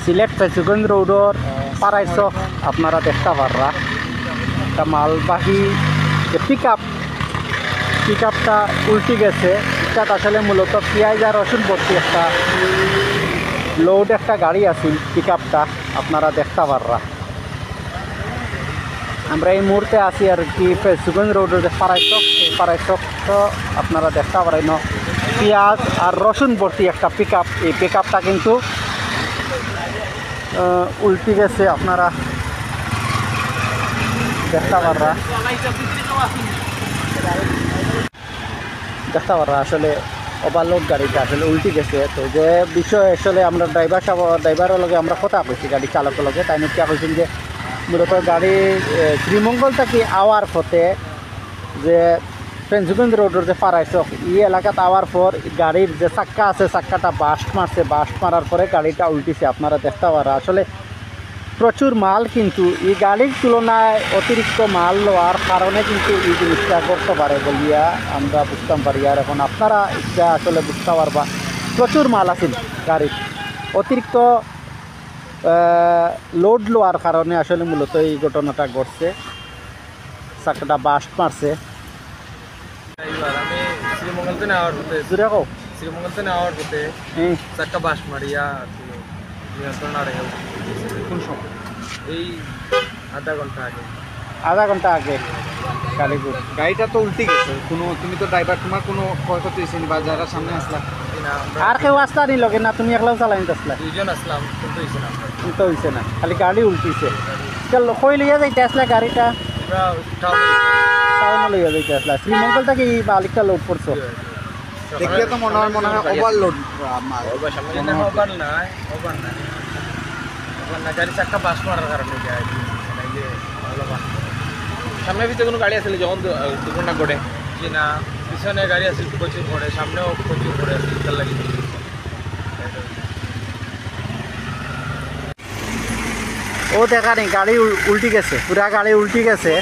সিলেট ফেসুগঞ্জ রোডর পাড়াই চক আপনারা দেখতে পাররা একটা মালবাহী যে পিক আপটা উল্টি গেছে। এটা আসলে মূলত পেঁয়াজ আর রসুন ভর্তি একটা লোড একটা গাড়ি আছিল। পিক আপটা আপনারা দেখতে পাররা। আমরা এই মুহূর্তে আছি আর কি ফেসুগঞ্জ রোডের যে পাড়াই চক তো আপনারা দেখতে পারেন পেঁয়াজ আর রসুন ভর্তি একটা পিক আপ। এই পিক আপটা কিন্তু উল্টি গেছে আপনারা দেখতে পাররা আসলে ওভারলোড গাড়িটা আসলে উল্টি গেছে। তো যে বিষয় আসলে আমরা ড্রাইভারের লগে আমরা কথা কইছি গাড়ি চালকের লগে, তাই নিয়ে কইছেন যে মূলত গাড়ি শ্রীমঙ্গল থেকে আওয়ার পথে যে ফেসুগঞ্জ রোডের যে পাড়াই চক এই এলাকাতে আওয়ার পর গাড়ির যে চাক্কা আছে চাক্কাটা বাস্ট মারার পরে গাড়িটা উল্টিছে আপনারা দেখতে পারা। আসলে প্রচুর মাল, কিন্তু এই গাড়ির তুলনায় অতিরিক্ত মাল লওয়ার কারণে কিন্তু এই জিনিসটা করতে পারে বলিয়া আমরা বুঝতাম পারি। আর এখন আপনারা এটা আসলে বুঝতে পারবা প্রচুর মাল আছে গাড়ির, অতিরিক্ত লোড লওয়ার কারণে আসলে মূলত এই ঘটনাটা ঘটছে, চাকাটা বাস্ট মারছে। আমি শ্রীমঙ্গলতে নেওয়ার পথে চাকা বাস মারিয়া নিয়ন্ত্রণ কোন সময় এই আধা ঘন্টা আগে গাড়িটা তো উল্টে গেছে। তুমি তো ড্রাইভার, তোমার কোনো ক্ষয়ক্ষতি হয়েছে বা যারা সামনে আসলা আর কেউ আসলা নি লগে না? তুমি একলাও চালাই আসলা? দুইজন আসলাম, কিন্তু হয়েছে না, খালি গাড়ি উল্টিছে। কই লইয়া যাইতে আসলা গাড়িটা? টাউনে লইয়া যাইতে আসলা। শ্রীমঙ্গল থেকে এই মালিকটা লোড করছো দেখলে তো মনে হয় ওভারলোড। গাড়ি চাক্কা বাস মারার কারণে সামনের ভিতরে কোনো গাড়ি আসলে যখন দুর্ঘটনা ঘটে যে না, পিছনে গাড়ি আসলে প্রচুর পড়ে, সামনেও প্রচুর পড়ে আসলে তার লাগে ও দেখা নেই গাড়ি উল্টি গেছে, পুরা গাড়ি উল্টি গেছে।